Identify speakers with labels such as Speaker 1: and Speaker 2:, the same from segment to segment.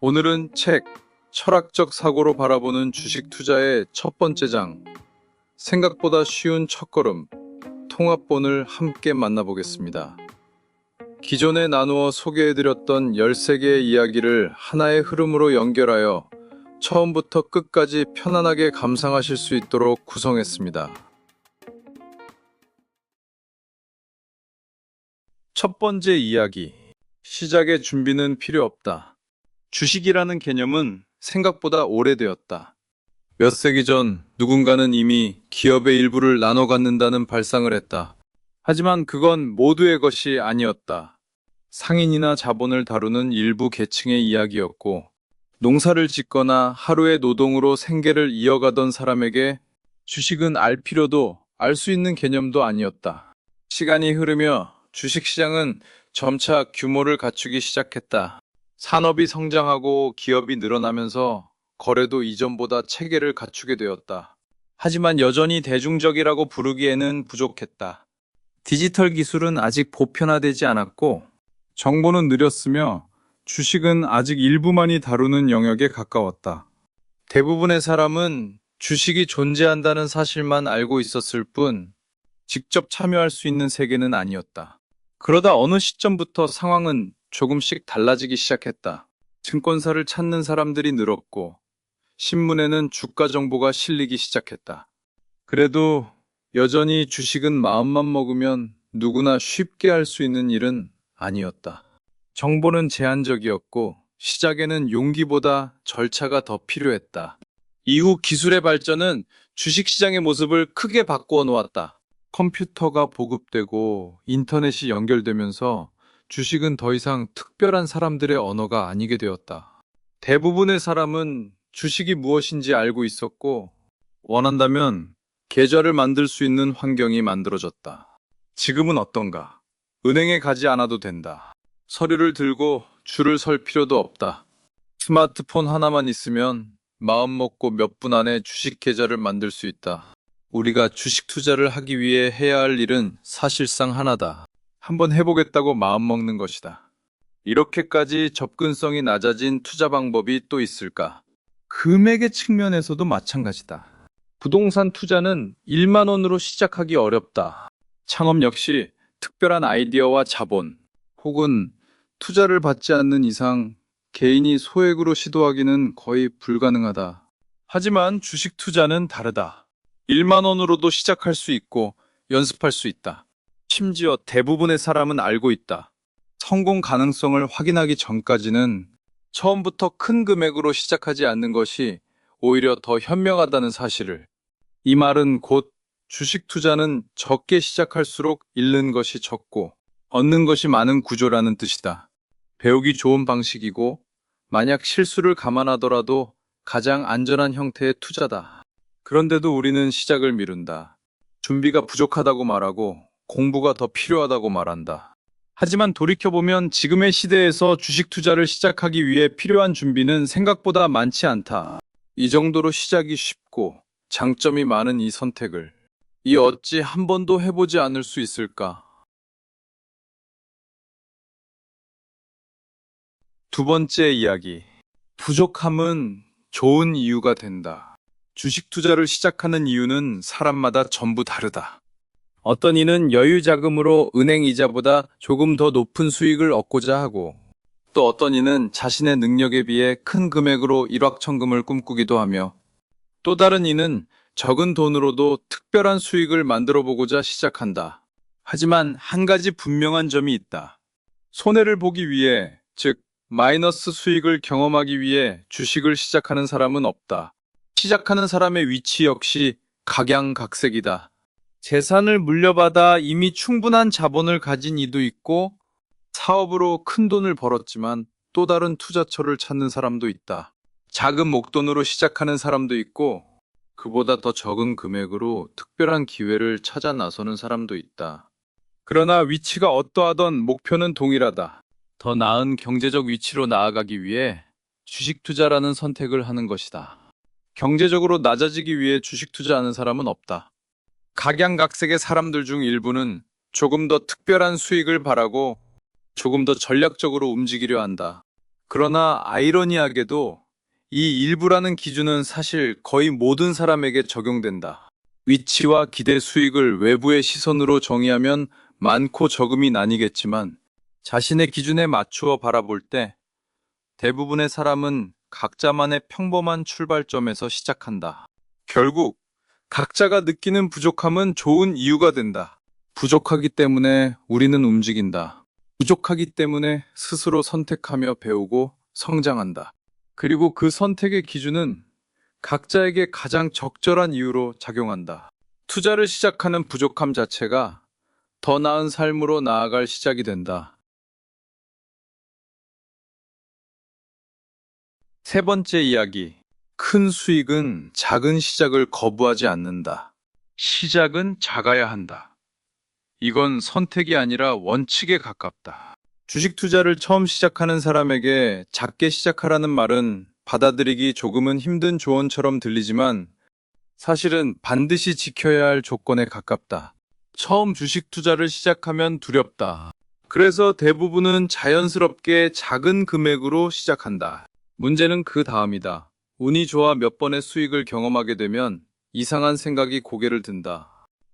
Speaker 1: 오늘은 책, 철학적 사고로 바라보는 주식 투자의 첫 번째 장, 생각보다 쉬운 첫걸음, 통합본을 함께 만나보겠습니다. 기존에 나누어 소개해드렸던 13개의 이야기를 하나의 흐름으로 연결하여 처음부터 끝까지 편안하게 감상하실 수 있도록 구성했습니다. 첫 번째 이야기, 시작의 준비는 필요 없다. 주식이라는 개념은 생각보다 오래되었다. 몇 세기 전 누군가는 이미 기업의 일부를 나눠 갖는다는 발상을 했다. 하지만 그건 모두의 것이 아니었다. 상인이나 자본을 다루는 일부 계층의 이야기였고, 농사를 짓거나 하루의 노동으로 생계를 이어가던 사람에게 주식은 알 필요도 알 수 있는 개념도 아니었다. 시간이 흐르며 주식시장은 점차 규모를 갖추기 시작했다. 산업이 성장하고 기업이 늘어나면서 거래도 이전보다 체계를 갖추게 되었다. 하지만 여전히 대중적이라고 부르기에는 부족했다. 디지털 기술은 아직 보편화되지 않았고, 정보는 느렸으며 주식은 아직 일부만이 다루는 영역에 가까웠다. 대부분의 사람은 주식이 존재한다는 사실만 알고 있었을 뿐, 직접 참여할 수 있는 세계는 아니었다. 그러다 어느 시점부터 상황은 조금씩 달라지기 시작했다. 증권사를 찾는 사람들이 늘었고, 신문에는 주가 정보가 실리기 시작했다. 그래도 여전히 주식은 마음만 먹으면 누구나 쉽게 할 수 있는 일은 아니었다. 정보는 제한적이었고, 시작에는 용기보다 절차가 더 필요했다. 이후 기술의 발전은 주식시장의 모습을 크게 바꾸어 놓았다. 컴퓨터가 보급되고 인터넷이 연결되면서 주식은 더 이상 특별한 사람들의 언어가 아니게 되었다. 대부분의 사람은 주식이 무엇인지 알고 있었고, 원한다면 계좌를 만들 수 있는 환경이 만들어졌다. 지금은 어떤가? 은행에 가지 않아도 된다. 서류를 들고 줄을 설 필요도 없다. 스마트폰 하나만 있으면 마음 먹고 몇 분 안에 주식 계좌를 만들 수 있다. 우리가 주식 투자를 하기 위해 해야 할 일은 사실상 하나다. 한번 해보겠다고 마음먹는 것이다. 이렇게까지 접근성이 낮아진 투자 방법이 또 있을까? 금액의 측면에서도 마찬가지다. 부동산 투자는 1만 원으로 시작하기 어렵다. 창업 역시 특별한 아이디어와 자본, 혹은 투자를 받지 않는 이상 개인이 소액으로 시도하기는 거의 불가능하다. 하지만 주식 투자는 다르다. 1만 원으로도 시작할 수 있고 연습할 수 있다. 심지어 대부분의 사람은 알고 있다. 성공 가능성을 확인하기 전까지는 처음부터 큰 금액으로 시작하지 않는 것이 오히려 더 현명하다는 사실을. 이 말은 곧 주식 투자는 적게 시작할수록 잃는 것이 적고 얻는 것이 많은 구조라는 뜻이다. 배우기 좋은 방식이고, 만약 실수를 감안하더라도 가장 안전한 형태의 투자다. 그런데도 우리는 시작을 미룬다. 준비가 부족하다고 말하고 공부가 더 필요하다고 말한다. 하지만 돌이켜보면 지금의 시대에서 주식 투자를 시작하기 위해 필요한 준비는 생각보다 많지 않다. 이 정도로 시작이 쉽고 장점이 많은 이 선택을 어찌 한 번도 해보지 않을 수 있을까? 두 번째 이야기. 부족함은 좋은 이유가 된다. 주식 투자를 시작하는 이유는 사람마다 전부 다르다. 어떤 이는 여유 자금으로 은행 이자보다 조금 더 높은 수익을 얻고자 하고, 또 어떤 이는 자신의 능력에 비해 큰 금액으로 일확천금을 꿈꾸기도 하며, 또 다른 이는 적은 돈으로도 특별한 수익을 만들어 보고자 시작한다. 하지만 한 가지 분명한 점이 있다. 손해를 보기 위해, 즉 마이너스 수익을 경험하기 위해 주식을 시작하는 사람은 없다. 시작하는 사람의 위치 역시 각양각색이다. 재산을 물려받아 이미 충분한 자본을 가진 이도 있고, 사업으로 큰 돈을 벌었지만 또 다른 투자처를 찾는 사람도 있다. 작은 목돈으로 시작하는 사람도 있고, 그보다 더 적은 금액으로 특별한 기회를 찾아 나서는 사람도 있다. 그러나 위치가 어떠하던 목표는 동일하다. 더 나은 경제적 위치로 나아가기 위해 주식 투자라는 선택을 하는 것이다. 경제적으로 낮아지기 위해 주식 투자하는 사람은 없다. 각양각색의 사람들 중 일부는 조금 더 특별한 수익을 바라고 조금 더 전략적으로 움직이려 한다. 그러나 아이러니하게도 이 일부라는 기준은 사실 거의 모든 사람에게 적용된다. 위치와 기대 수익을 외부의 시선으로 정의하면 많고 적음이 나뉘겠지만 자신의 기준에 맞추어 바라볼 때 대부분의 사람은 각자만의 평범한 출발점에서 시작한다. 결국 각자가 느끼는 부족함은 좋은 이유가 된다. 부족하기 때문에 우리는 움직인다. 부족하기 때문에 스스로 선택하며 배우고 성장한다. 그리고 그 선택의 기준은 각자에게 가장 적절한 이유로 작용한다. 투자를 시작하는 부족함 자체가 더 나은 삶으로 나아갈 시작이 된다. 세 번째 이야기. 큰 수익은 작은 시작을 거부하지 않는다. 시작은 작아야 한다. 이건 선택이 아니라 원칙에 가깝다. 주식 투자를 처음 시작하는 사람에게 작게 시작하라는 말은 받아들이기 조금은 힘든 조언처럼 들리지만 사실은 반드시 지켜야 할 조건에 가깝다. 처음 주식 투자를 시작하면 두렵다. 그래서 대부분은 자연스럽게 작은 금액으로 시작한다. 문제는 그 다음이다. 운이 좋아 몇 번의 수익을 경험하게 되면 이상한 생각이 고개를 든다.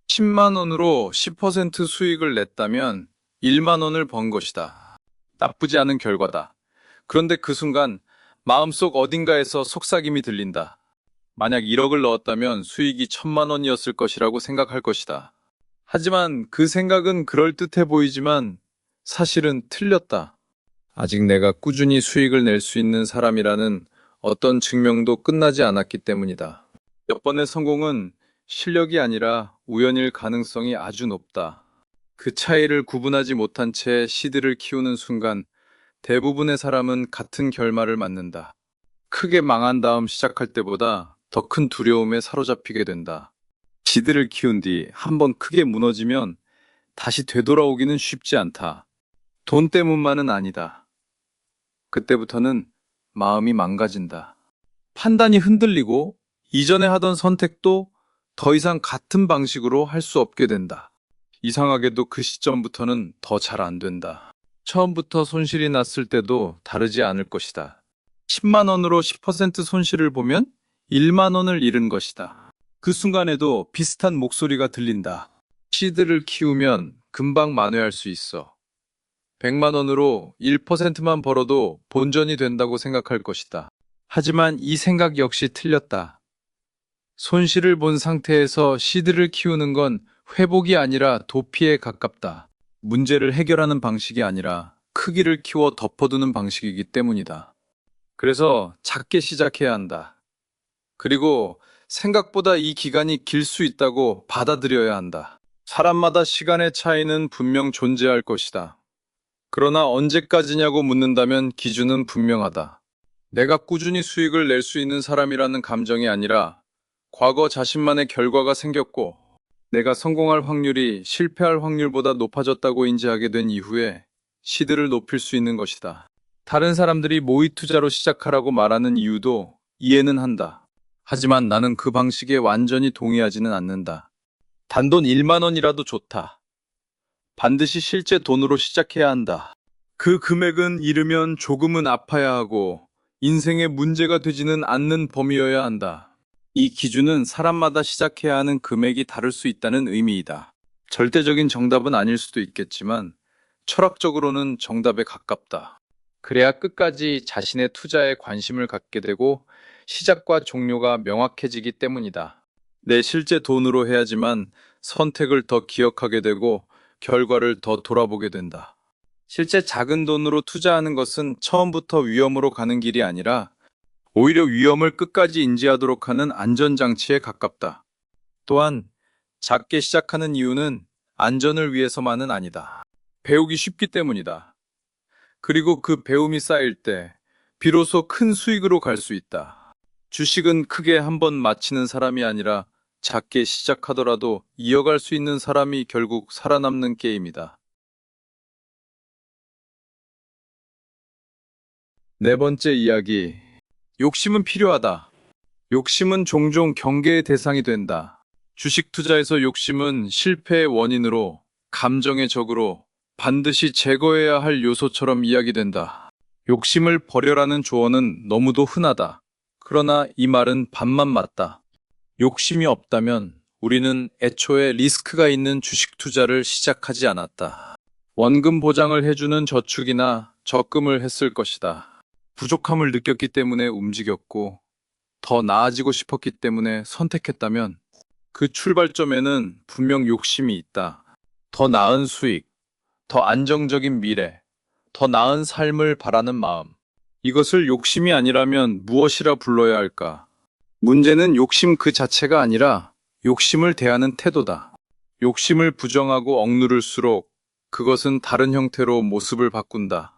Speaker 1: 10만 원으로 10% 수익을 냈다면 1만 원을 번 것이다. 나쁘지 않은 결과다. 그런데 그 순간 마음속 어딘가에서 속삭임이 들린다. 만약 1억을 넣었다면 수익이 1,000만 원이었을 것이라고 생각할 것이다. 하지만 그 생각은 그럴듯해 보이지만 사실은 틀렸다. 아직 내가 꾸준히 수익을 낼 수 있는 사람이라는 어떤 증명도 끝나지 않았기 때문이다. 몇 번의 성공은 실력이 아니라 우연일 가능성이 아주 높다. 그 차이를 구분하지 못한 채 씨들을 키우는 순간 대부분의 사람은 같은 결말을 맞는다. 크게 망한 다음 시작할 때보다 더 큰 두려움에 사로잡히게 된다. 씨들을 키운 뒤 한번 크게 무너지면 다시 되돌아오기는 쉽지 않다. 돈 때문만은 아니다. 그때부터는 마음이 망가진다. 판단이 흔들리고 이전에 하던 선택도 더 이상 같은 방식으로 할 수 없게 된다. 이상하게도 그 시점부터는 더 잘 안 된다. 처음부터 손실이 났을 때도 다르지 않을 것이다. 10만 원으로 10% 손실을 보면 1만 원을 잃은 것이다. 그 순간에도 비슷한 목소리가 들린다. 씨들을 키우면 금방 만회할 수 있어. 100만 원으로 1%만 벌어도 본전이 된다고 생각할 것이다. 하지만 이 생각 역시 틀렸다. 손실을 본 상태에서 씨들을 키우는 건 회복이 아니라 도피에 가깝다. 문제를 해결하는 방식이 아니라 크기를 키워 덮어두는 방식이기 때문이다. 그래서 작게 시작해야 한다. 그리고 생각보다 이 기간이 길 수 있다고 받아들여야 한다. 사람마다 시간의 차이는 분명 존재할 것이다. 그러나 언제까지냐고 묻는다면 기준은 분명하다. 내가 꾸준히 수익을 낼 수 있는 사람이라는 감정이 아니라 과거 자신만의 결과가 생겼고 내가 성공할 확률이 실패할 확률보다 높아졌다고 인지하게 된 이후에 시드를 높일 수 있는 것이다. 다른 사람들이 모의 투자로 시작하라고 말하는 이유도 이해는 한다. 하지만 나는 그 방식에 완전히 동의하지는 않는다. 단돈 1만 원이라도 좋다. 반드시 실제 돈으로 시작해야 한다. 그 금액은 잃으면 조금은 아파야 하고 인생의 문제가 되지는 않는 범위여야 한다. 이 기준은 사람마다 시작해야 하는 금액이 다를 수 있다는 의미이다. 절대적인 정답은 아닐 수도 있겠지만 철학적으로는 정답에 가깝다. 그래야 끝까지 자신의 투자에 관심을 갖게 되고 시작과 종료가 명확해지기 때문이다. 내 실제 돈으로 해야지만 선택을 더 기억하게 되고 결과를 더 돌아보게 된다. 실제 작은 돈으로 투자하는 것은 처음부터 위험으로 가는 길이 아니라 오히려 위험을 끝까지 인지하도록 하는 안전장치에 가깝다. 또한 작게 시작하는 이유는 안전을 위해서만은 아니다. 배우기 쉽기 때문이다. 그리고 그 배움이 쌓일 때 비로소 큰 수익으로 갈 수 있다. 주식은 크게 한번 마치는 사람이 아니라 작게 시작하더라도 이어갈 수 있는 사람이 결국 살아남는 게임이다. 네 번째 이야기. 욕심은 필요하다. 욕심은 종종 경계의 대상이 된다. 주식 투자에서 욕심은 실패의 원인으로, 감정의 적으로 반드시 제거해야 할 요소처럼 이야기된다. 욕심을 버려라는 조언은 너무도 흔하다. 그러나 이 말은 반만 맞다. 욕심이 없다면 우리는 애초에 리스크가 있는 주식 투자를 시작하지 않았다. 원금 보장을 해주는 저축이나 적금을 했을 것이다. 부족함을 느꼈기 때문에 움직였고 더 나아지고 싶었기 때문에 선택했다면 그 출발점에는 분명 욕심이 있다. 더 나은 수익, 더 안정적인 미래, 더 나은 삶을 바라는 마음. 이것을 욕심이 아니라면 무엇이라 불러야 할까? 문제는 욕심 그 자체가 아니라 욕심을 대하는 태도다. 욕심을 부정하고 억누를수록 그것은 다른 형태로 모습을 바꾼다.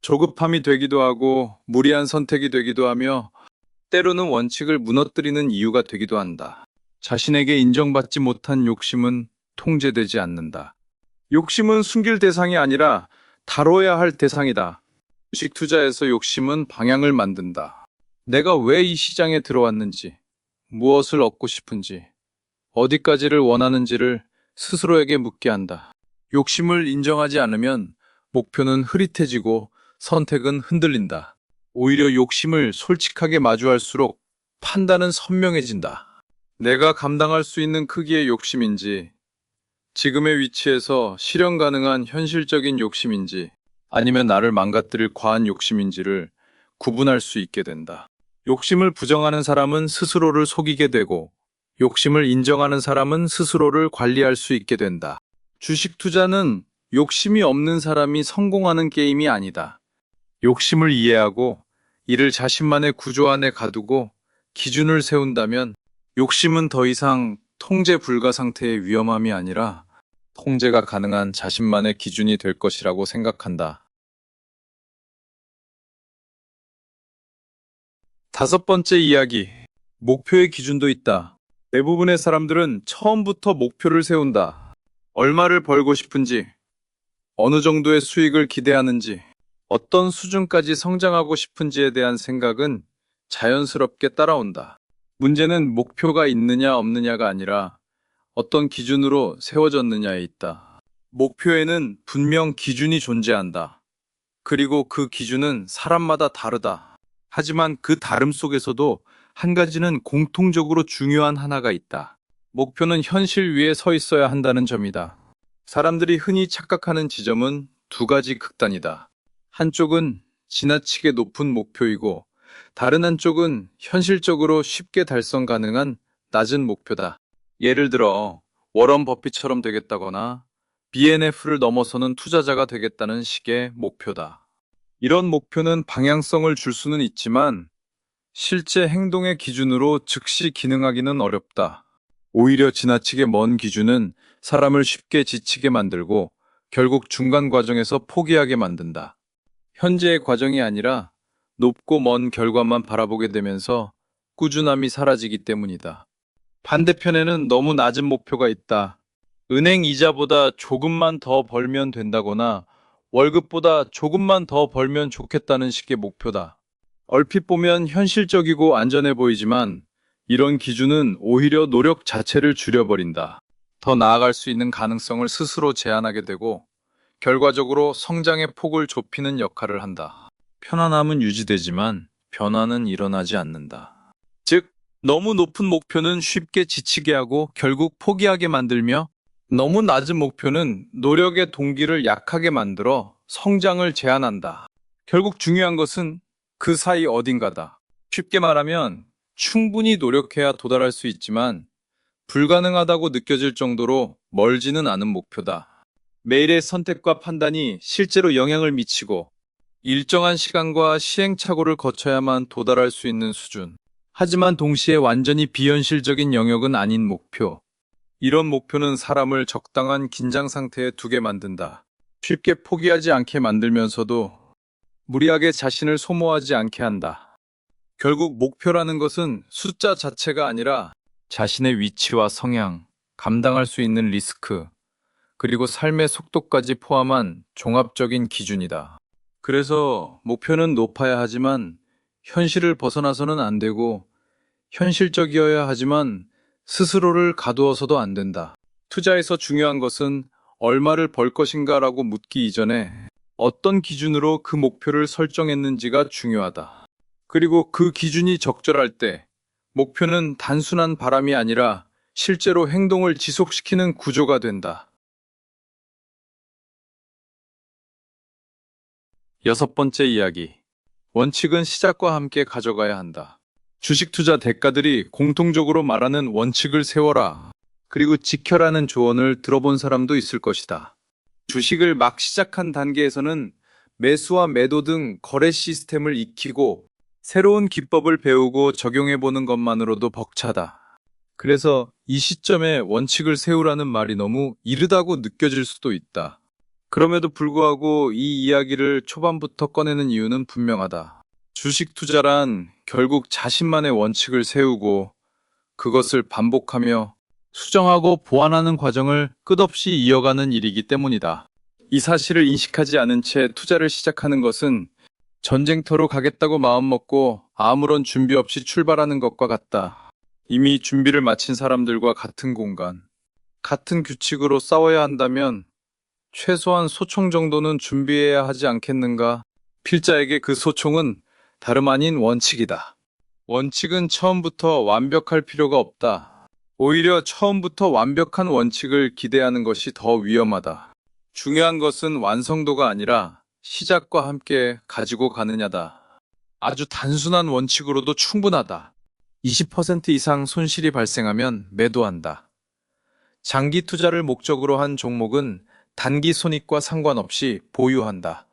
Speaker 1: 조급함이 되기도 하고 무리한 선택이 되기도 하며 때로는 원칙을 무너뜨리는 이유가 되기도 한다. 자신에게 인정받지 못한 욕심은 통제되지 않는다. 욕심은 숨길 대상이 아니라 다뤄야 할 대상이다. 주식 투자에서 욕심은 방향을 만든다. 내가 왜 이 시장에 들어왔는지, 무엇을 얻고 싶은지, 어디까지를 원하는지를 스스로에게 묻게 한다. 욕심을 인정하지 않으면 목표는 흐릿해지고 선택은 흔들린다. 오히려 욕심을 솔직하게 마주할수록 판단은 선명해진다. 내가 감당할 수 있는 크기의 욕심인지, 지금의 위치에서 실현 가능한 현실적인 욕심인지, 아니면 나를 망가뜨릴 과한 욕심인지를 구분할 수 있게 된다. 욕심을 부정하는 사람은 스스로를 속이게 되고, 욕심을 인정하는 사람은 스스로를 관리할 수 있게 된다. 주식 투자는 욕심이 없는 사람이 성공하는 게임이 아니다. 욕심을 이해하고 이를 자신만의 구조 안에 가두고 기준을 세운다면 욕심은 더 이상 통제 불가 상태의 위험함이 아니라 통제가 가능한 자신만의 기준이 될 것이라고 생각한다. 다섯 번째 이야기. 목표의 기준도 있다. 대부분의 사람들은 처음부터 목표를 세운다. 얼마를 벌고 싶은지, 어느 정도의 수익을 기대하는지, 어떤 수준까지 성장하고 싶은지에 대한 생각은 자연스럽게 따라온다. 문제는 목표가 있느냐 없느냐가 아니라 어떤 기준으로 세워졌느냐에 있다. 목표에는 분명 기준이 존재한다. 그리고 그 기준은 사람마다 다르다. 하지만 그 다름 속에서도 한 가지는 공통적으로 중요한 하나가 있다. 목표는 현실 위에 서 있어야 한다는 점이다. 사람들이 흔히 착각하는 지점은 두 가지 극단이다. 한쪽은 지나치게 높은 목표이고 다른 한쪽은 현실적으로 쉽게 달성 가능한 낮은 목표다. 예를 들어 워런 버핏처럼 되겠다거나 BNF를 넘어서는 투자자가 되겠다는 식의 목표다. 이런 목표는 방향성을 줄 수는 있지만 실제 행동의 기준으로 즉시 기능하기는 어렵다. 오히려 지나치게 먼 기준은 사람을 쉽게 지치게 만들고 결국 중간 과정에서 포기하게 만든다. 현재의 과정이 아니라 높고 먼 결과만 바라보게 되면서 꾸준함이 사라지기 때문이다. 반대편에는 너무 낮은 목표가 있다. 은행 이자보다 조금만 더 벌면 된다거나 월급보다 조금만 더 벌면 좋겠다는 식의 목표다. 얼핏 보면 현실적이고 안전해 보이지만 이런 기준은 오히려 노력 자체를 줄여버린다. 더 나아갈 수 있는 가능성을 스스로 제한하게 되고 결과적으로 성장의 폭을 좁히는 역할을 한다. 편안함은 유지되지만 변화는 일어나지 않는다. 즉, 너무 높은 목표는 쉽게 지치게 하고 결국 포기하게 만들며 너무 낮은 목표는 노력의 동기를 약하게 만들어 성장을 제한한다. 결국 중요한 것은 그 사이 어딘가다. 쉽게 말하면 충분히 노력해야 도달할 수 있지만 불가능하다고 느껴질 정도로 멀지는 않은 목표다. 매일의 선택과 판단이 실제로 영향을 미치고 일정한 시간과 시행착오를 거쳐야만 도달할 수 있는 수준. 하지만 동시에 완전히 비현실적인 영역은 아닌 목표. 이런 목표는 사람을 적당한 긴장 상태에 두게 만든다. 쉽게 포기하지 않게 만들면서도 무리하게 자신을 소모하지 않게 한다. 결국 목표라는 것은 숫자 자체가 아니라 자신의 위치와 성향, 감당할 수 있는 리스크, 그리고 삶의 속도까지 포함한 종합적인 기준이다. 그래서 목표는 높아야 하지만 현실을 벗어나서는 안 되고 현실적이어야 하지만 스스로를 가두어서도 안 된다. 투자에서 중요한 것은 얼마를 벌 것인가라고 묻기 이전에 어떤 기준으로 그 목표를 설정했는지가 중요하다. 그리고 그 기준이 적절할 때 목표는 단순한 바람이 아니라 실제로 행동을 지속시키는 구조가 된다. 여섯 번째 이야기. 원칙은 시작과 함께 가져가야 한다. 주식 투자 대가들이 공통적으로 말하는 원칙을 세워라. 그리고 지켜라는 조언을 들어본 사람도 있을 것이다. 주식을 막 시작한 단계에서는 매수와 매도 등 거래 시스템을 익히고 새로운 기법을 배우고 적용해보는 것만으로도 벅차다. 그래서 이 시점에 원칙을 세우라는 말이 너무 이르다고 느껴질 수도 있다. 그럼에도 불구하고 이 이야기를 초반부터 꺼내는 이유는 분명하다. 주식 투자란 결국 자신만의 원칙을 세우고 그것을 반복하며 수정하고 보완하는 과정을 끝없이 이어가는 일이기 때문이다. 이 사실을 인식하지 않은 채 투자를 시작하는 것은 전쟁터로 가겠다고 마음먹고 아무런 준비 없이 출발하는 것과 같다. 이미 준비를 마친 사람들과 같은 공간, 같은 규칙으로 싸워야 한다면 최소한 소총 정도는 준비해야 하지 않겠는가? 필자에게 그 소총은 다름 아닌 원칙이다. 원칙은 처음부터 완벽할 필요가 없다. 오히려 처음부터 완벽한 원칙을 기대하는 것이 더 위험하다. 중요한 것은 완성도가 아니라 시작과 함께 가지고 가느냐다. 아주 단순한 원칙으로도 충분하다. 20% 이상 손실이 발생하면 매도한다. 장기 투자를 목적으로 한 종목은 단기 손익과 상관없이 보유한다.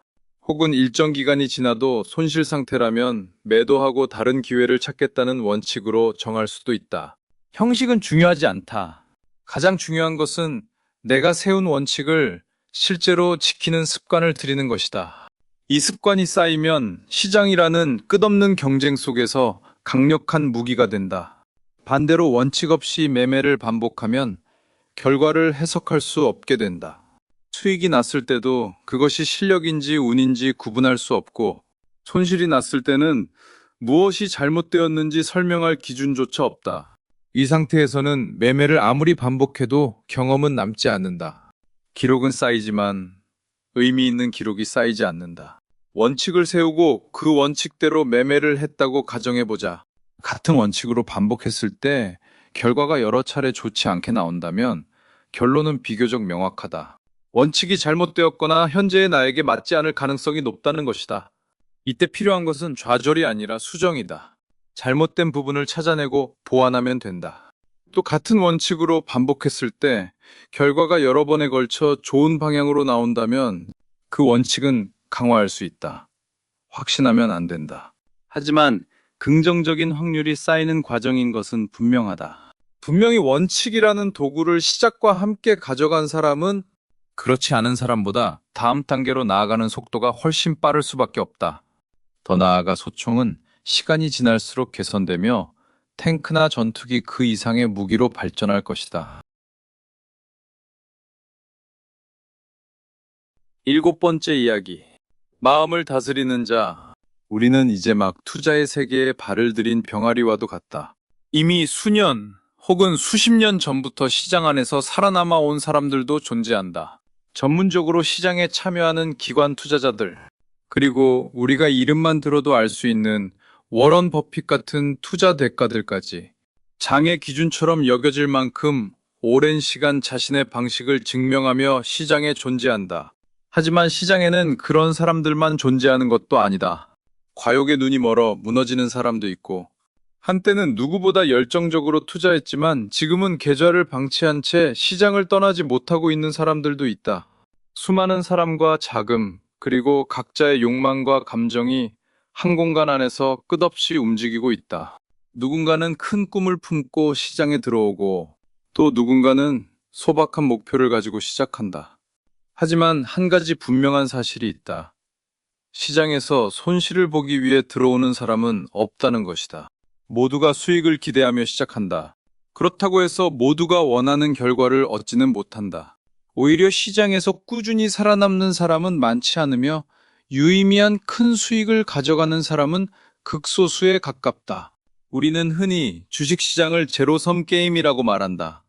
Speaker 1: 혹은 일정 기간이 지나도 손실 상태라면 매도하고 다른 기회를 찾겠다는 원칙으로 정할 수도 있다. 형식은 중요하지 않다. 가장 중요한 것은 내가 세운 원칙을 실제로 지키는 습관을 들이는 것이다. 이 습관이 쌓이면 시장이라는 끝없는 경쟁 속에서 강력한 무기가 된다. 반대로 원칙 없이 매매를 반복하면 결과를 해석할 수 없게 된다. 수익이 났을 때도 그것이 실력인지 운인지 구분할 수 없고 손실이 났을 때는 무엇이 잘못되었는지 설명할 기준조차 없다. 이 상태에서는 매매를 아무리 반복해도 경험은 남지 않는다. 기록은 쌓이지만 의미 있는 기록이 쌓이지 않는다. 원칙을 세우고 그 원칙대로 매매를 했다고 가정해보자. 같은 원칙으로 반복했을 때 결과가 여러 차례 좋지 않게 나온다면 결론은 비교적 명확하다. 원칙이 잘못되었거나 현재의 나에게 맞지 않을 가능성이 높다는 것이다. 이때 필요한 것은 좌절이 아니라 수정이다. 잘못된 부분을 찾아내고 보완하면 된다. 또 같은 원칙으로 반복했을 때 결과가 여러 번에 걸쳐 좋은 방향으로 나온다면 그 원칙은 강화할 수 있다. 확신하면 안 된다. 하지만 긍정적인 확률이 쌓이는 과정인 것은 분명하다. 분명히 원칙이라는 도구를 시작과 함께 가져간 사람은 그렇지 않은 사람보다 다음 단계로 나아가는 속도가 훨씬 빠를 수밖에 없다. 더 나아가 소총은 시간이 지날수록 개선되며 탱크나 전투기 그 이상의 무기로 발전할 것이다. 일곱 번째 이야기. 마음을 다스리는 자. 우리는 이제 막 투자의 세계에 발을 들인 병아리와도 같다. 이미 수년 혹은 수십 년 전부터 시장 안에서 살아남아 온 사람들도 존재한다. 전문적으로 시장에 참여하는 기관 투자자들, 그리고 우리가 이름만 들어도 알 수 있는 워런 버핏 같은 투자 대가들까지 장의 기준처럼 여겨질 만큼 오랜 시간 자신의 방식을 증명하며 시장에 존재한다. 하지만 시장에는 그런 사람들만 존재하는 것도 아니다. 과욕에 눈이 멀어 무너지는 사람도 있고, 한때는 누구보다 열정적으로 투자했지만 지금은 계좌를 방치한 채 시장을 떠나지 못하고 있는 사람들도 있다. 수많은 사람과 자금, 그리고 각자의 욕망과 감정이 한 공간 안에서 끝없이 움직이고 있다. 누군가는 큰 꿈을 품고 시장에 들어오고, 또 누군가는 소박한 목표를 가지고 시작한다. 하지만 한 가지 분명한 사실이 있다. 시장에서 손실을 보기 위해 들어오는 사람은 없다는 것이다. 모두가 수익을 기대하며 시작한다. 그렇다고 해서 모두가 원하는 결과를 얻지는 못한다. 오히려 시장에서 꾸준히 살아남는 사람은 많지 않으며 유의미한 큰 수익을 가져가는 사람은 극소수에 가깝다. 우리는 흔히 주식시장을 제로섬 게임이라고 말한다.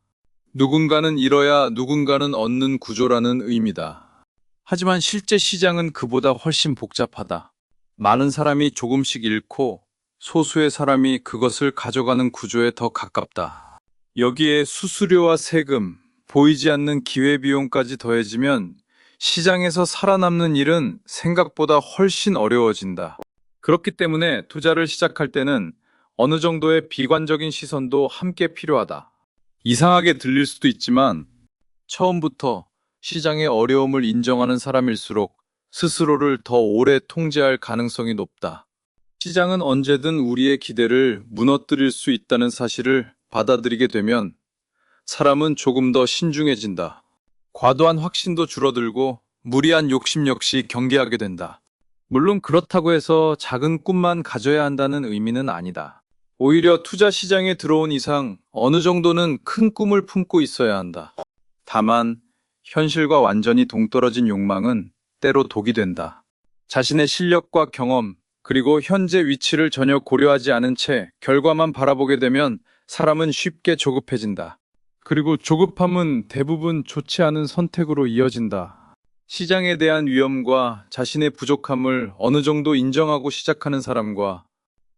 Speaker 1: 누군가는 잃어야 누군가는 얻는 구조라는 의미다. 하지만 실제 시장은 그보다 훨씬 복잡하다. 많은 사람이 조금씩 잃고 소수의 사람이 그것을 가져가는 구조에 더 가깝다. 여기에 수수료와 세금, 보이지 않는 기회비용까지 더해지면 시장에서 살아남는 일은 생각보다 훨씬 어려워진다. 그렇기 때문에 투자를 시작할 때는 어느 정도의 비관적인 시선도 함께 필요하다. 이상하게 들릴 수도 있지만 처음부터 시장의 어려움을 인정하는 사람일수록 스스로를 더 오래 통제할 가능성이 높다. 시장은 언제든 우리의 기대를 무너뜨릴 수 있다는 사실을 받아들이게 되면 사람은 조금 더 신중해진다. 과도한 확신도 줄어들고 무리한 욕심 역시 경계하게 된다. 물론 그렇다고 해서 작은 꿈만 가져야 한다는 의미는 아니다. 오히려 투자 시장에 들어온 이상 어느 정도는 큰 꿈을 품고 있어야 한다. 다만 현실과 완전히 동떨어진 욕망은 때로 독이 된다. 자신의 실력과 경험, 그리고 현재 위치를 전혀 고려하지 않은 채 결과만 바라보게 되면 사람은 쉽게 조급해진다. 그리고 조급함은 대부분 좋지 않은 선택으로 이어진다. 시장에 대한 위험과 자신의 부족함을 어느 정도 인정하고 시작하는 사람과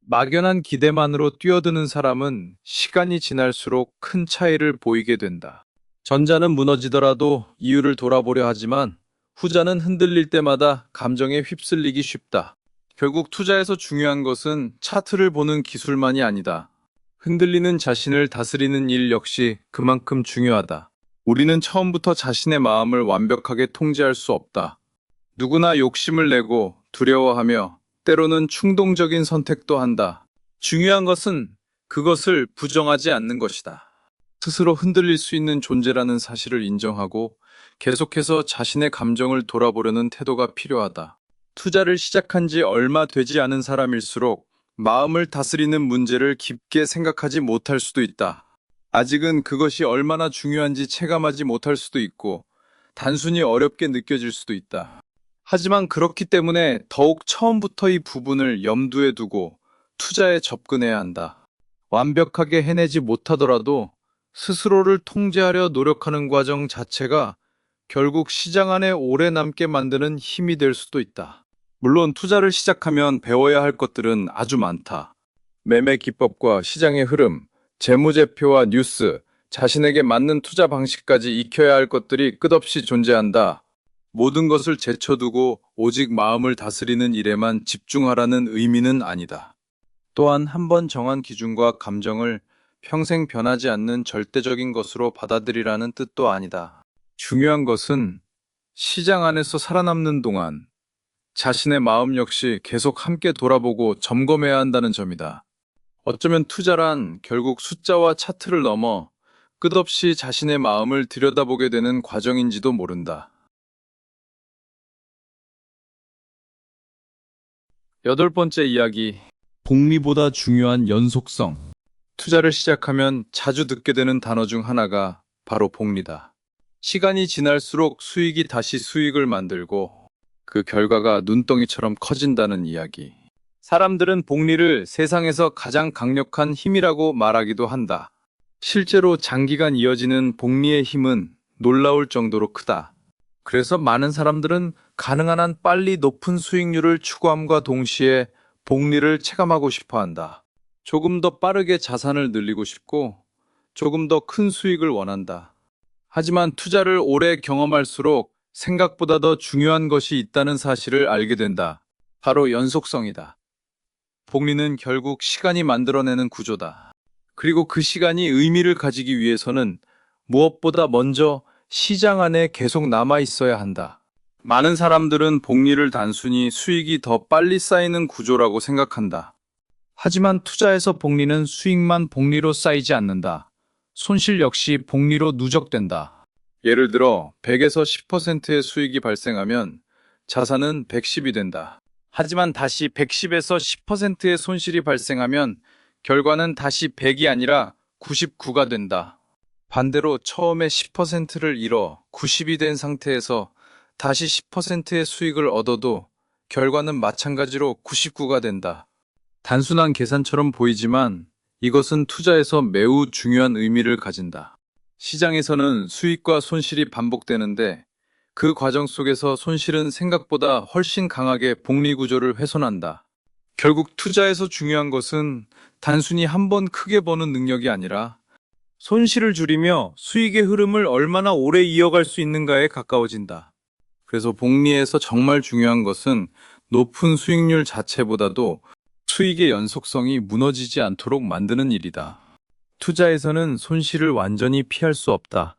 Speaker 1: 막연한 기대만으로 뛰어드는 사람은 시간이 지날수록 큰 차이를 보이게 된다. 전자는 무너지더라도 이유를 돌아보려 하지만 후자는 흔들릴 때마다 감정에 휩쓸리기 쉽다. 결국 투자에서 중요한 것은 차트를 보는 기술만이 아니다. 흔들리는 자신을 다스리는 일 역시 그만큼 중요하다. 우리는 처음부터 자신의 마음을 완벽하게 통제할 수 없다. 누구나 욕심을 내고 두려워하며 때로는 충동적인 선택도 한다. 중요한 것은 그것을 부정하지 않는 것이다. 스스로 흔들릴 수 있는 존재라는 사실을 인정하고 계속해서 자신의 감정을 돌아보려는 태도가 필요하다. 투자를 시작한 지 얼마 되지 않은 사람일수록 마음을 다스리는 문제를 깊게 생각하지 못할 수도 있다. 아직은 그것이 얼마나 중요한지 체감하지 못할 수도 있고 단순히 어렵게 느껴질 수도 있다. 하지만 그렇기 때문에 더욱 처음부터 이 부분을 염두에 두고 투자에 접근해야 한다. 완벽하게 해내지 못하더라도 스스로를 통제하려 노력하는 과정 자체가 결국 시장 안에 오래 남게 만드는 힘이 될 수도 있다. 물론 투자를 시작하면 배워야 할 것들은 아주 많다. 매매 기법과 시장의 흐름, 재무제표와 뉴스, 자신에게 맞는 투자 방식까지 익혀야 할 것들이 끝없이 존재한다. 모든 것을 제쳐두고 오직 마음을 다스리는 일에만 집중하라는 의미는 아니다. 또한 한 번 정한 기준과 감정을 평생 변하지 않는 절대적인 것으로 받아들이라는 뜻도 아니다. 중요한 것은 시장 안에서 살아남는 동안 자신의 마음 역시 계속 함께 돌아보고 점검해야 한다는 점이다. 어쩌면 투자란 결국 숫자와 차트를 넘어 끝없이 자신의 마음을 들여다보게 되는 과정인지도 모른다. 8번째 이야기, 복리보다 중요한 연속성. 투자를 시작하면 자주 듣게 되는 단어 중 하나가 바로 복리다. 시간이 지날수록 수익이 다시 수익을 만들고 그 결과가 눈덩이처럼 커진다는 이야기. 사람들은 복리를 세상에서 가장 강력한 힘이라고 말하기도 한다. 실제로 장기간 이어지는 복리의 힘은 놀라울 정도로 크다. 그래서 많은 사람들은 가능한 한 빨리 높은 수익률을 추구함과 동시에 복리를 체감하고 싶어 한다. 조금 더 빠르게 자산을 늘리고 싶고 조금 더 큰 수익을 원한다. 하지만 투자를 오래 경험할수록 생각보다 더 중요한 것이 있다는 사실을 알게 된다. 바로 연속성이다. 복리는 결국 시간이 만들어내는 구조다. 그리고 그 시간이 의미를 가지기 위해서는 무엇보다 먼저 시장 안에 계속 남아 있어야 한다. 많은 사람들은 복리를 단순히 수익이 더 빨리 쌓이는 구조라고 생각한다. 하지만 투자에서 복리는 수익만 복리로 쌓이지 않는다. 손실 역시 복리로 누적된다. 예를 들어 100에서 10%의 수익이 발생하면 자산은 110이 된다. 하지만 다시 110에서 10%의 손실이 발생하면 결과는 다시 100이 아니라 99가 된다. 반대로 처음에 10%를 잃어 90이 된 상태에서 다시 10%의 수익을 얻어도 결과는 마찬가지로 99가 된다. 단순한 계산처럼 보이지만 이것은 투자에서 매우 중요한 의미를 가진다. 시장에서는 수익과 손실이 반복되는데 그 과정 속에서 손실은 생각보다 훨씬 강하게 복리 구조를 훼손한다. 결국 투자에서 중요한 것은 단순히 한 번 크게 버는 능력이 아니라 손실을 줄이며 수익의 흐름을 얼마나 오래 이어갈 수 있는가에 가까워진다. 그래서 복리에서 정말 중요한 것은 높은 수익률 자체보다도 수익의 연속성이 무너지지 않도록 만드는 일이다. 투자에서는 손실을 완전히 피할 수 없다.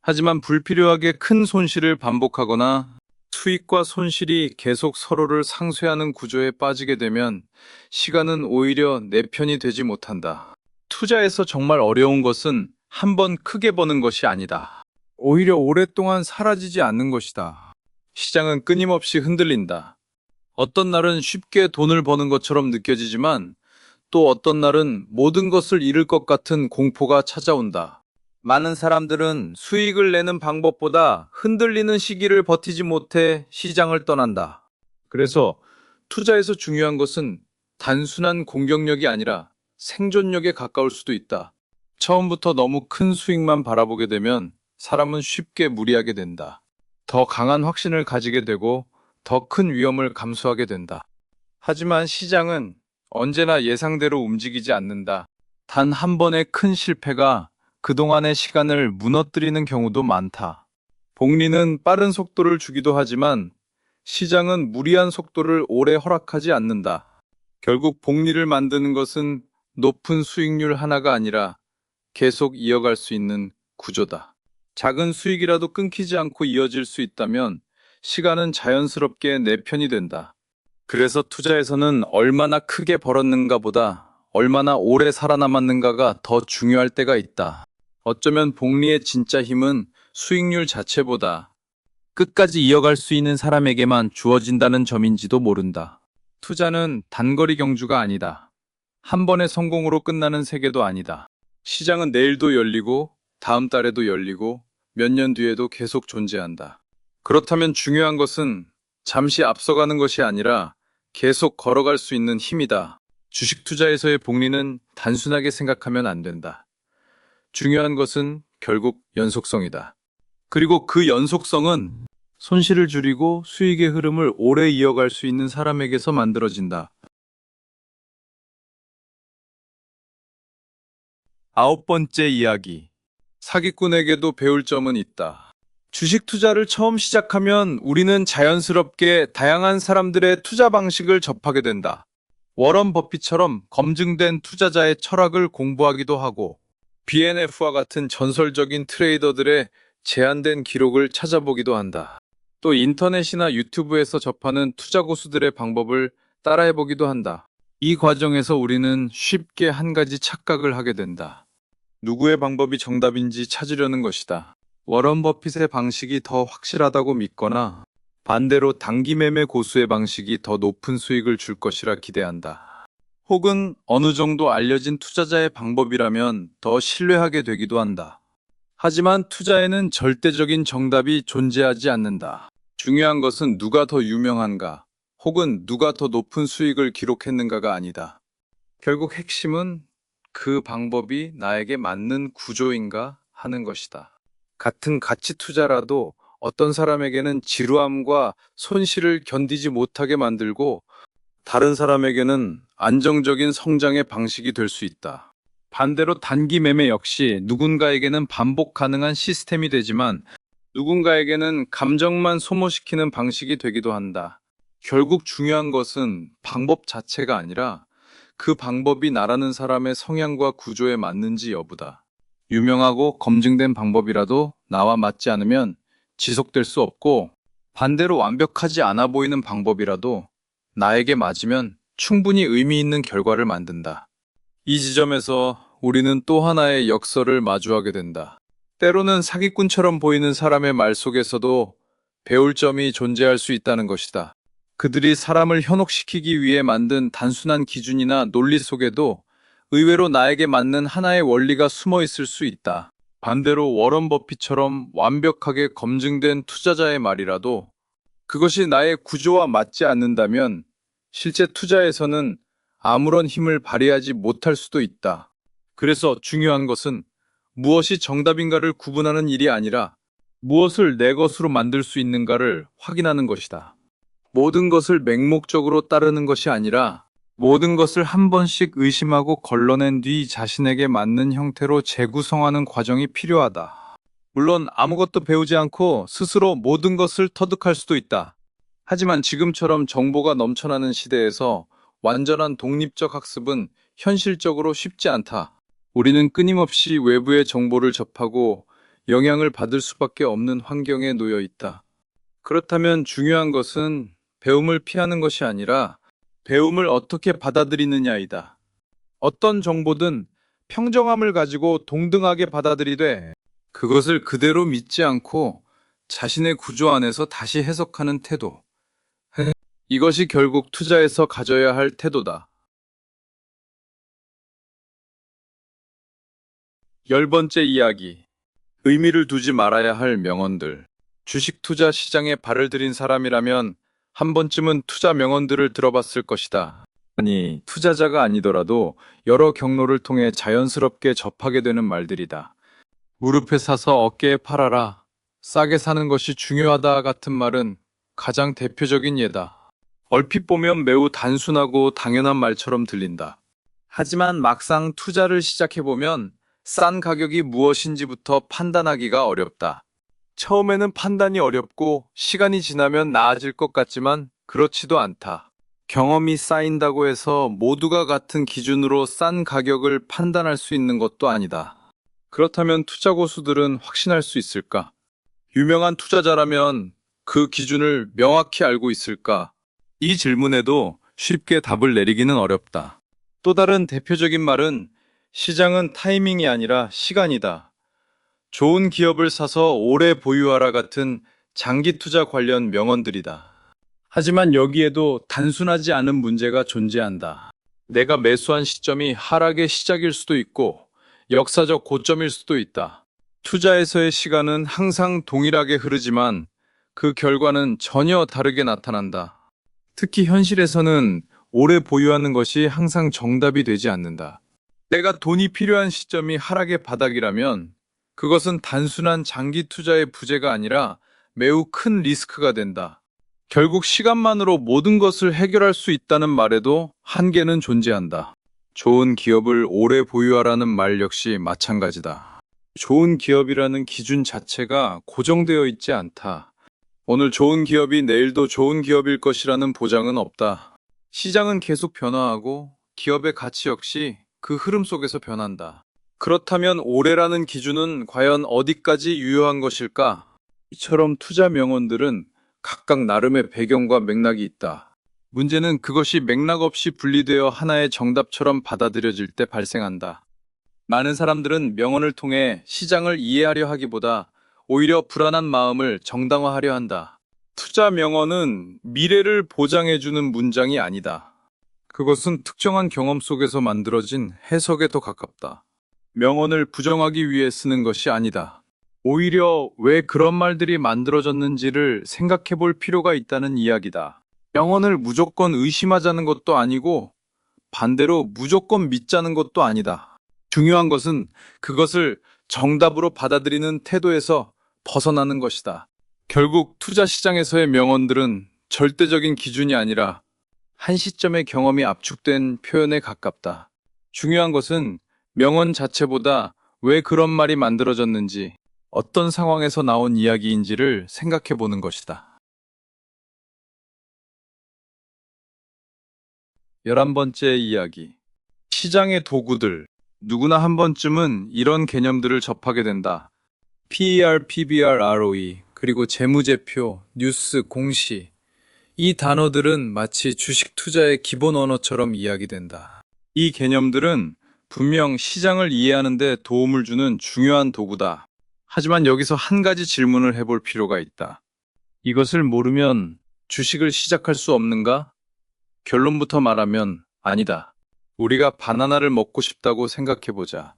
Speaker 1: 하지만 불필요하게 큰 손실을 반복하거나 수익과 손실이 계속 서로를 상쇄하는 구조에 빠지게 되면 시간은 오히려 내 편이 되지 못한다. 투자에서 정말 어려운 것은 한 번 크게 버는 것이 아니다. 오히려 오랫동안 사라지지 않는 것이다. 시장은 끊임없이 흔들린다. 어떤 날은 쉽게 돈을 버는 것처럼 느껴지지만 또 어떤 날은 모든 것을 잃을 것 같은 공포가 찾아온다. 많은 사람들은 수익을 내는 방법보다 흔들리는 시기를 버티지 못해 시장을 떠난다. 그래서 투자에서 중요한 것은 단순한 공격력이 아니라 생존력에 가까울 수도 있다. 처음부터 너무 큰 수익만 바라보게 되면 사람은 쉽게 무리하게 된다. 더 강한 확신을 가지게 되고 더 큰 위험을 감수하게 된다. 하지만 시장은 언제나 예상대로 움직이지 않는다. 단 한 번의 큰 실패가 그동안의 시간을 무너뜨리는 경우도 많다. 복리는 빠른 속도를 주기도 하지만 시장은 무리한 속도를 오래 허락하지 않는다. 결국 복리를 만드는 것은 높은 수익률 하나가 아니라 계속 이어갈 수 있는 구조다. 작은 수익이라도 끊기지 않고 이어질 수 있다면 시간은 자연스럽게 내 편이 된다. 그래서 투자에서는 얼마나 크게 벌었는가 보다 얼마나 오래 살아남았는가가 더 중요할 때가 있다. 어쩌면 복리의 진짜 힘은 수익률 자체보다 끝까지 이어갈 수 있는 사람에게만 주어진다는 점인지도 모른다. 투자는 단거리 경주가 아니다. 한 번의 성공으로 끝나는 세계도 아니다. 시장은 내일도 열리고 다음 달에도 열리고 몇 년 뒤에도 계속 존재한다. 그렇다면 중요한 것은 잠시 앞서가는 것이 아니라 계속 걸어갈 수 있는 힘이다. 주식 투자에서의 복리는 단순하게 생각하면 안 된다. 중요한 것은 결국 연속성이다. 그리고 그 연속성은 손실을 줄이고 수익의 흐름을 오래 이어갈 수 있는 사람에게서 만들어진다. 9번째 이야기. 사기꾼에게도 배울 점은 있다. 주식 투자를 처음 시작하면 우리는 자연스럽게 다양한 사람들의 투자 방식을 접하게 된다. 워런 버핏처럼 검증된 투자자의 철학을 공부하기도 하고 BNF와 같은 전설적인 트레이더들의 제한된 기록을 찾아보기도 한다. 또 인터넷이나 유튜브에서 접하는 투자 고수들의 방법을 따라해보기도 한다. 이 과정에서 우리는 쉽게 한 가지 착각을 하게 된다. 누구의 방법이 정답인지 찾으려는 것이다. 워런 버핏의 방식이 더 확실하다고 믿거나 반대로 단기 매매 고수의 방식이 더 높은 수익을 줄 것이라 기대한다. 혹은 어느 정도 알려진 투자자의 방법이라면 더 신뢰하게 되기도 한다. 하지만 투자에는 절대적인 정답이 존재하지 않는다. 중요한 것은 누가 더 유명한가, 혹은 누가 더 높은 수익을 기록했는가가 아니다. 결국 핵심은 그 방법이 나에게 맞는 구조인가 하는 것이다. 같은 가치 투자라도 어떤 사람에게는 지루함과 손실을 견디지 못하게 만들고 다른 사람에게는 안정적인 성장의 방식이 될 수 있다. 반대로 단기 매매 역시 누군가에게는 반복 가능한 시스템이 되지만 누군가에게는 감정만 소모시키는 방식이 되기도 한다. 결국 중요한 것은 방법 자체가 아니라 그 방법이 나라는 사람의 성향과 구조에 맞는지 여부다. 유명하고 검증된 방법이라도 나와 맞지 않으면 지속될 수 없고 반대로 완벽하지 않아 보이는 방법이라도 나에게 맞으면 충분히 의미 있는 결과를 만든다. 이 지점에서 우리는 또 하나의 역설을 마주하게 된다. 때로는 사기꾼처럼 보이는 사람의 말 속에서도 배울 점이 존재할 수 있다는 것이다. 그들이 사람을 현혹시키기 위해 만든 단순한 기준이나 논리 속에도 의외로 나에게 맞는 하나의 원리가 숨어 있을 수 있다. 반대로 워런 버핏처럼 완벽하게 검증된 투자자의 말이라도 그것이 나의 구조와 맞지 않는다면 실제 투자에서는 아무런 힘을 발휘하지 못할 수도 있다. 그래서 중요한 것은 무엇이 정답인가를 구분하는 일이 아니라 무엇을 내 것으로 만들 수 있는가를 확인하는 것이다. 모든 것을 맹목적으로 따르는 것이 아니라 모든 것을 한 번씩 의심하고 걸러낸 뒤 자신에게 맞는 형태로 재구성하는 과정이 필요하다. 물론 아무것도 배우지 않고 스스로 모든 것을 터득할 수도 있다. 하지만 지금처럼 정보가 넘쳐나는 시대에서 완전한 독립적 학습은 현실적으로 쉽지 않다. 우리는 끊임없이 외부의 정보를 접하고 영향을 받을 수밖에 없는 환경에 놓여 있다. 그렇다면 중요한 것은 배움을 피하는 것이 아니라 배움을 어떻게 받아들이느냐이다. 어떤 정보든 평정함을 가지고 동등하게 받아들이되 그것을 그대로 믿지 않고 자신의 구조 안에서 다시 해석하는 태도. 이것이 결국 투자에서 가져야 할 태도다. 10번째 이야기. 의미를 두지 말아야 할 명언들. 주식 투자 시장에 발을 들인 사람이라면 한 번쯤은 투자 명언들을 들어봤을 것이다. 아니, 투자자가 아니더라도 여러 경로를 통해 자연스럽게 접하게 되는 말들이다. 무릎에 사서 어깨에 팔아라. 싸게 사는 것이 중요하다 같은 말은 가장 대표적인 예다. 얼핏 보면 매우 단순하고 당연한 말처럼 들린다. 하지만 막상 투자를 시작해보면 싼 가격이 무엇인지부터 판단하기가 어렵다. 처음에는 판단이 어렵고 시간이 지나면 나아질 것 같지만 그렇지도 않다. 경험이 쌓인다고 해서 모두가 같은 기준으로 싼 가격을 판단할 수 있는 것도 아니다. 그렇다면 투자 고수들은 확신할 수 있을까? 유명한 투자자라면 그 기준을 명확히 알고 있을까? 이 질문에도 쉽게 답을 내리기는 어렵다. 또 다른 대표적인 말은 시장은 타이밍이 아니라 시간이다. 좋은 기업을 사서 오래 보유하라 같은 장기 투자 관련 명언들이다. 하지만 여기에도 단순하지 않은 문제가 존재한다. 내가 매수한 시점이 하락의 시작일 수도 있고 역사적 고점일 수도 있다. 투자에서의 시간은 항상 동일하게 흐르지만 그 결과는 전혀 다르게 나타난다. 특히 현실에서는 오래 보유하는 것이 항상 정답이 되지 않는다. 내가 돈이 필요한 시점이 하락의 바닥이라면 그것은 단순한 장기 투자의 부재가 아니라 매우 큰 리스크가 된다. 결국 시간만으로 모든 것을 해결할 수 있다는 말에도 한계는 존재한다. 좋은 기업을 오래 보유하라는 말 역시 마찬가지다. 좋은 기업이라는 기준 자체가 고정되어 있지 않다. 오늘 좋은 기업이 내일도 좋은 기업일 것이라는 보장은 없다. 시장은 계속 변화하고 기업의 가치 역시 그 흐름 속에서 변한다. 그렇다면 오래라는 기준은 과연 어디까지 유효한 것일까? 이처럼 투자 명언들은 각각 나름의 배경과 맥락이 있다. 문제는 그것이 맥락 없이 분리되어 하나의 정답처럼 받아들여질 때 발생한다. 많은 사람들은 명언을 통해 시장을 이해하려 하기보다 오히려 불안한 마음을 정당화하려 한다. 투자 명언은 미래를 보장해주는 문장이 아니다. 그것은 특정한 경험 속에서 만들어진 해석에 더 가깝다. 명언을 부정하기 위해 쓰는 것이 아니다. 오히려 왜 그런 말들이 만들어졌는지를 생각해 볼 필요가 있다는 이야기다. 명언을 무조건 의심하자는 것도 아니고 반대로 무조건 믿자는 것도 아니다. 중요한 것은 그것을 정답으로 받아들이는 태도에서 벗어나는 것이다. 결국 투자 시장에서의 명언들은 절대적인 기준이 아니라 한 시점의 경험이 압축된 표현에 가깝다. 중요한 것은 명언 자체보다 왜 그런 말이 만들어졌는지, 어떤 상황에서 나온 이야기인지를 생각해 보는 것이다. 11번째 이야기. 시장의 도구들. 누구나 한 번쯤은 이런 개념들을 접하게 된다. PER, PBR, ROE, 그리고 재무제표, 뉴스, 공시. 이 단어들은 마치 주식 투자의 기본 언어처럼 이야기된다. 이 개념들은 분명 시장을 이해하는 데 도움을 주는 중요한 도구다. 하지만 여기서 한 가지 질문을 해볼 필요가 있다. 이것을 모르면 주식을 시작할 수 없는가? 결론부터 말하면 아니다. 우리가 바나나를 먹고 싶다고 생각해보자.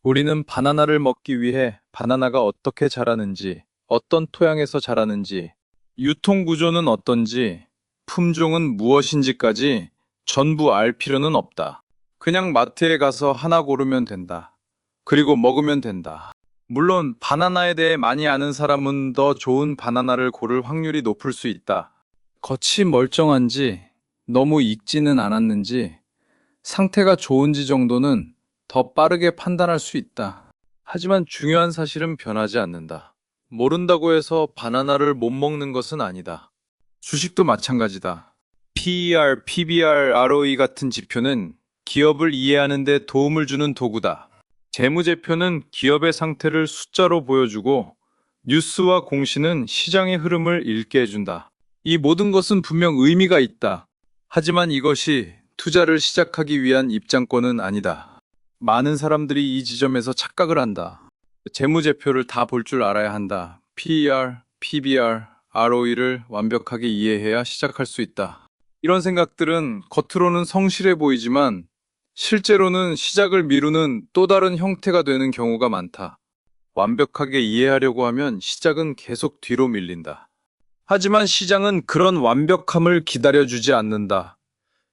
Speaker 1: 우리는 바나나를 먹기 위해 바나나가 어떻게 자라는지, 어떤 토양에서 자라는지, 유통구조는 어떤지, 품종은 무엇인지까지 전부 알 필요는 없다. 그냥 마트에 가서 하나 고르면 된다. 그리고 먹으면 된다. 물론 바나나에 대해 많이 아는 사람은 더 좋은 바나나를 고를 확률이 높을 수 있다. 겉이 멀쩡한지, 너무 익지는 않았는지, 상태가 좋은지 정도는 더 빠르게 판단할 수 있다. 하지만 중요한 사실은 변하지 않는다. 모른다고 해서 바나나를 못 먹는 것은 아니다. 주식도 마찬가지다. PER, PBR, ROE 같은 지표는 기업을 이해하는 데 도움을 주는 도구다. 재무제표는 기업의 상태를 숫자로 보여주고 뉴스와 공시는 시장의 흐름을 읽게 해준다. 이 모든 것은 분명 의미가 있다. 하지만 이것이 투자를 시작하기 위한 입장권은 아니다. 많은 사람들이 이 지점에서 착각을 한다. 재무제표를 다 볼 줄 알아야 한다. PER, PBR, ROE를 완벽하게 이해해야 시작할 수 있다. 이런 생각들은 겉으로는 성실해 보이지만 실제로는 시작을 미루는 또 다른 형태가 되는 경우가 많다. 완벽하게 이해하려고 하면 시작은 계속 뒤로 밀린다. 하지만 시장은 그런 완벽함을 기다려주지 않는다.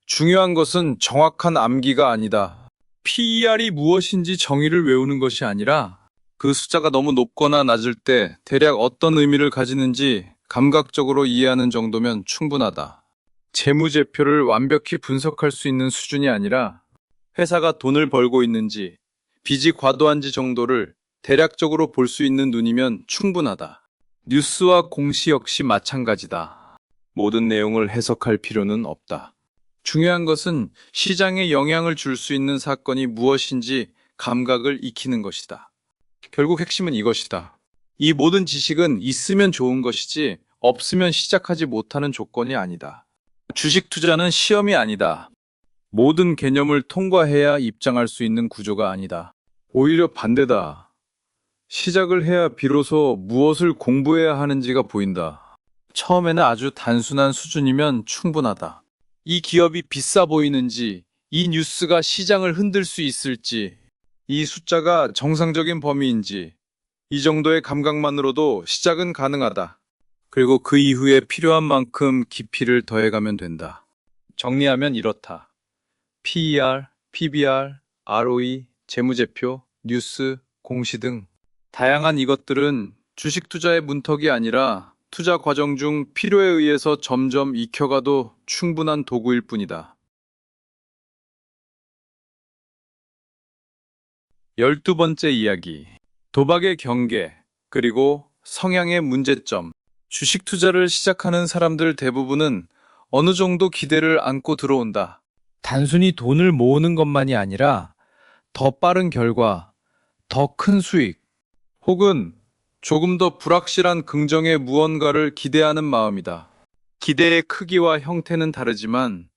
Speaker 1: 중요한 것은 정확한 암기가 아니다. PER이 무엇인지 정의를 외우는 것이 아니라 그 숫자가 너무 높거나 낮을 때 대략 어떤 의미를 가지는지 감각적으로 이해하는 정도면 충분하다. 재무제표를 완벽히 분석할 수 있는 수준이 아니라 회사가 돈을 벌고 있는지, 빚이 과도한지 정도를 대략적으로 볼 수 있는 눈이면 충분하다. 뉴스와 공시 역시 마찬가지다. 모든 내용을 해석할 필요는 없다. 중요한 것은 시장에 영향을 줄 수 있는 사건이 무엇인지 감각을 익히는 것이다. 결국 핵심은 이것이다. 이 모든 지식은 있으면 좋은 것이지 없으면 시작하지 못하는 조건이 아니다. 주식 투자는 시험이 아니다. 모든 개념을 통과해야 입장할 수 있는 구조가 아니다. 오히려 반대다. 시작을 해야 비로소 무엇을 공부해야 하는지가 보인다. 처음에는 아주 단순한 수준이면 충분하다. 이 기업이 비싸 보이는지, 이 뉴스가 시장을 흔들 수 있을지, 이 숫자가 정상적인 범위인지, 이 정도의 감각만으로도 시작은 가능하다. 그리고 그 이후에 필요한 만큼 깊이를 더해가면 된다. 정리하면 이렇다. PER, PBR, ROE, 재무제표, 뉴스, 공시 등 다양한 이것들은 주식 투자의 문턱이 아니라 투자 과정 중 필요에 의해서 점점 익혀가도 충분한 도구일 뿐이다. 12번째 이야기. 도박의 경계, 그리고 성향의 문제점. 주식 투자를 시작하는 사람들 대부분은 어느 정도 기대를 안고 들어온다. 단순히 돈을 모으는 것만이 아니라 더 빠른 결과, 더 큰 수익, 혹은 조금 더 불확실한 긍정의 무언가를 기대하는 마음이다. 기대의 크기와 형태는 다르지만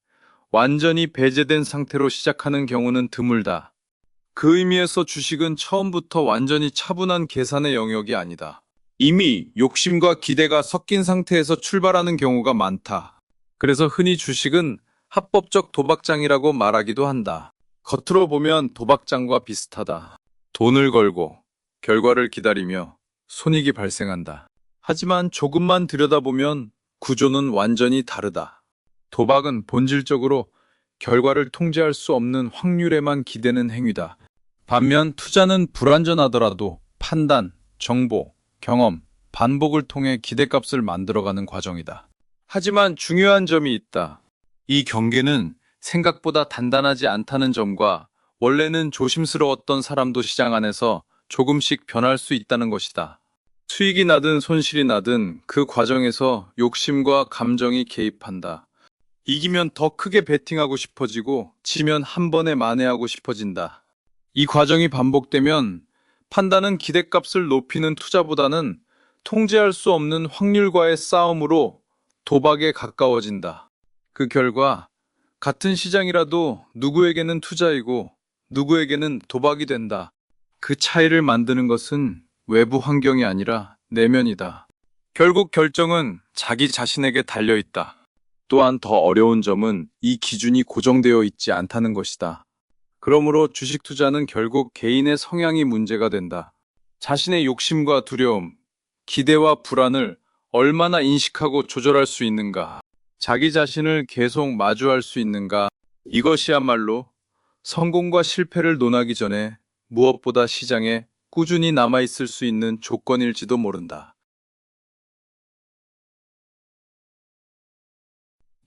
Speaker 1: 완전히 배제된 상태로 시작하는 경우는 드물다. 그 의미에서 주식은 처음부터 완전히 차분한 계산의 영역이 아니다. 이미 욕심과 기대가 섞인 상태에서 출발하는 경우가 많다. 그래서 흔히 주식은 합법적 도박장이라고 말하기도 한다. 겉으로 보면 도박장과 비슷하다. 돈을 걸고 결과를 기다리며 손익이 발생한다. 하지만 조금만 들여다보면 구조는 완전히 다르다. 도박은 본질적으로 결과를 통제할 수 없는 확률에만 기대는 행위다. 반면 투자는 불완전하더라도 판단, 정보, 경험, 반복을 통해 기대값을 만들어가는 과정이다. 하지만 중요한 점이 있다. 이 경계는 생각보다 단단하지 않다는 점과 원래는 조심스러웠던 사람도 시장 안에서 조금씩 변할 수 있다는 것이다. 수익이 나든 손실이 나든 그 과정에서 욕심과 감정이 개입한다. 이기면 더 크게 베팅하고 싶어지고 지면 한 번에 만회하고 싶어진다. 이 과정이 반복되면 판단은 기대값을 높이는 투자보다는 통제할 수 없는 확률과의 싸움으로 도박에 가까워진다. 그 결과 같은 시장이라도 누구에게는 투자이고 누구에게는 도박이 된다. 그 차이를 만드는 것은 외부 환경이 아니라 내면이다. 결국 결정은 자기 자신에게 달려있다. 또한 더 어려운 점은 이 기준이 고정되어 있지 않다는 것이다. 그러므로 주식 투자는 결국 개인의 성향이 문제가 된다. 자신의 욕심과 두려움, 기대와 불안을 얼마나 인식하고 조절할 수 있는가, 자기 자신을 계속 마주할 수 있는가, 이것이야말로 성공과 실패를 논하기 전에 무엇보다 시장에 꾸준히 남아있을 수 있는 조건일지도 모른다.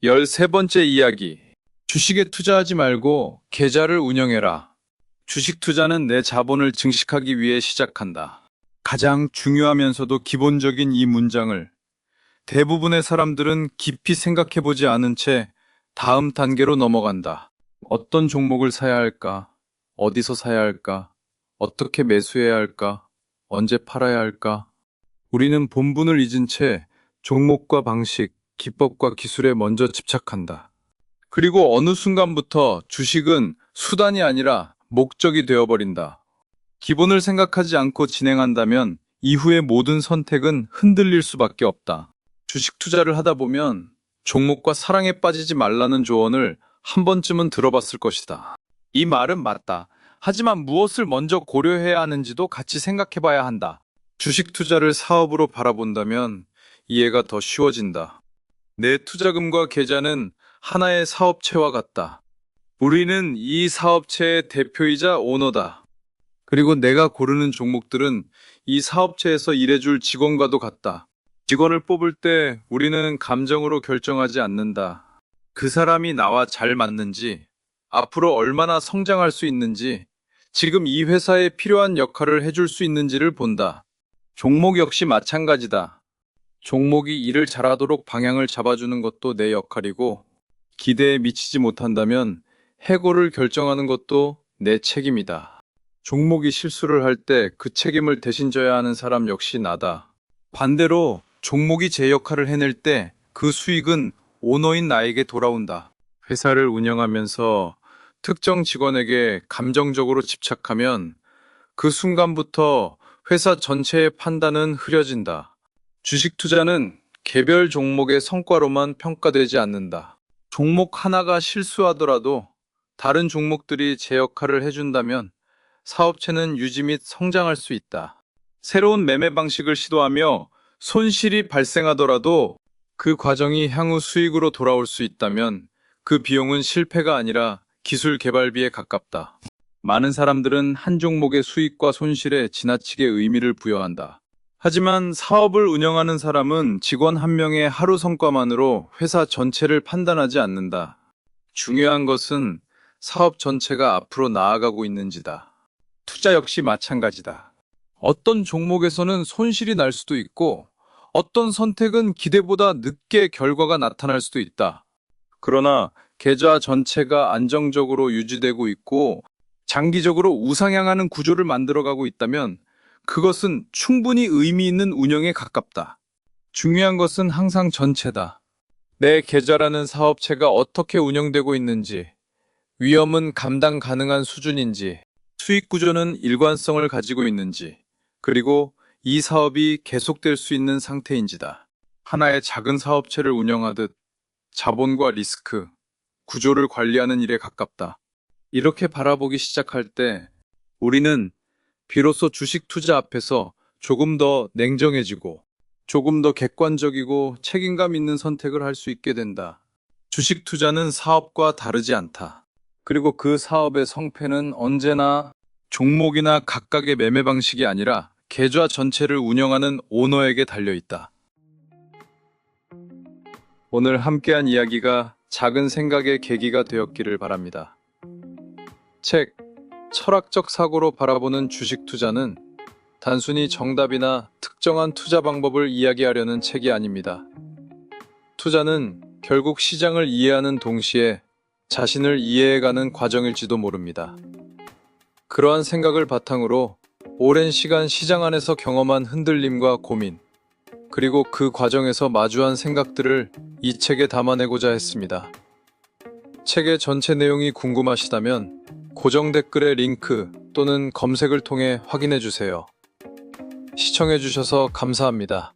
Speaker 1: 13번째 이야기. 주식에 투자하지 말고 계좌를 운영해라. 주식 투자는 내 자본을 증식하기 위해 시작한다. 가장 중요하면서도 기본적인 이 문장을 대부분의 사람들은 깊이 생각해보지 않은 채 다음 단계로 넘어간다. 어떤 종목을 사야 할까? 어디서 사야 할까? 어떻게 매수해야 할까? 언제 팔아야 할까? 우리는 본분을 잊은 채 종목과 방식, 기법과 기술에 먼저 집착한다. 그리고 어느 순간부터 주식은 수단이 아니라 목적이 되어버린다. 기본을 생각하지 않고 진행한다면 이후의 모든 선택은 흔들릴 수밖에 없다. 주식 투자를 하다 보면 종목과 사랑에 빠지지 말라는 조언을 한 번쯤은 들어봤을 것이다. 이 말은 맞다. 하지만 무엇을 먼저 고려해야 하는지도 같이 생각해 봐야 한다. 주식 투자를 사업으로 바라본다면 이해가 더 쉬워진다. 내 투자금과 계좌는 하나의 사업체와 같다. 우리는 이 사업체의 대표이자 오너다. 그리고 내가 고르는 종목들은 이 사업체에서 일해줄 직원과도 같다. 직원을 뽑을 때 우리는 감정으로 결정하지 않는다. 그 사람이 나와 잘 맞는지, 앞으로 얼마나 성장할 수 있는지, 지금 이 회사에 필요한 역할을 해줄 수 있는지를 본다. 종목 역시 마찬가지다. 종목이 일을 잘하도록 방향을 잡아주는 것도 내 역할이고, 기대에 미치지 못한다면 해고를 결정하는 것도 내 책임이다. 종목이 실수를 할 때 그 책임을 대신 져야 하는 사람 역시 나다. 반대로 종목이 제 역할을 해낼 때 그 수익은 오너인 나에게 돌아온다. 회사를 운영하면서 특정 직원에게 감정적으로 집착하면 그 순간부터 회사 전체의 판단은 흐려진다. 주식 투자는 개별 종목의 성과로만 평가되지 않는다. 종목 하나가 실수하더라도 다른 종목들이 제 역할을 해준다면 사업체는 유지 및 성장할 수 있다. 새로운 매매 방식을 시도하며 손실이 발생하더라도 그 과정이 향후 수익으로 돌아올 수 있다면 그 비용은 실패가 아니라 기술 개발비에 가깝다. 많은 사람들은 한 종목의 수익과 손실에 지나치게 의미를 부여한다. 하지만 사업을 운영하는 사람은 직원 한 명의 하루 성과만으로 회사 전체를 판단하지 않는다. 중요한 것은 사업 전체가 앞으로 나아가고 있는지다. 투자 역시 마찬가지다. 어떤 종목에서는 손실이 날 수도 있고 어떤 선택은 기대보다 늦게 결과가 나타날 수도 있다. 그러나 계좌 전체가 안정적으로 유지되고 있고 장기적으로 우상향하는 구조를 만들어가고 있다면 그것은 충분히 의미 있는 운영에 가깝다. 중요한 것은 항상 전체다. 내 계좌라는 사업체가 어떻게 운영되고 있는지, 위험은 감당 가능한 수준인지, 수익 구조는 일관성을 가지고 있는지, 그리고 이 사업이 계속될 수 있는 상태인지다. 하나의 작은 사업체를 운영하듯 자본과 리스크, 구조를 관리하는 일에 가깝다. 이렇게 바라보기 시작할 때 우리는 비로소 주식 투자 앞에서 조금 더 냉정해지고 조금 더 객관적이고 책임감 있는 선택을 할 수 있게 된다. 주식 투자는 사업과 다르지 않다. 그리고 그 사업의 성패는 언제나 종목이나 각각의 매매 방식이 아니라 계좌 전체를 운영하는 오너에게 달려있다. 오늘 함께한 이야기가 작은 생각의 계기가 되었기를 바랍니다. 책, 철학적 사고로 바라보는 주식 투자는 단순히 정답이나 특정한 투자 방법을 이야기하려는 책이 아닙니다. 투자는 결국 시장을 이해하는 동시에 자신을 이해해가는 과정일지도 모릅니다. 그러한 생각을 바탕으로 오랜 시간 시장 안에서 경험한 흔들림과 고민, 그리고 그 과정에서 마주한 생각들을 이 책에 담아내고자 했습니다. 책의 전체 내용이 궁금하시다면 고정 댓글의 링크 또는 검색을 통해 확인해 주세요. 시청해 주셔서 감사합니다.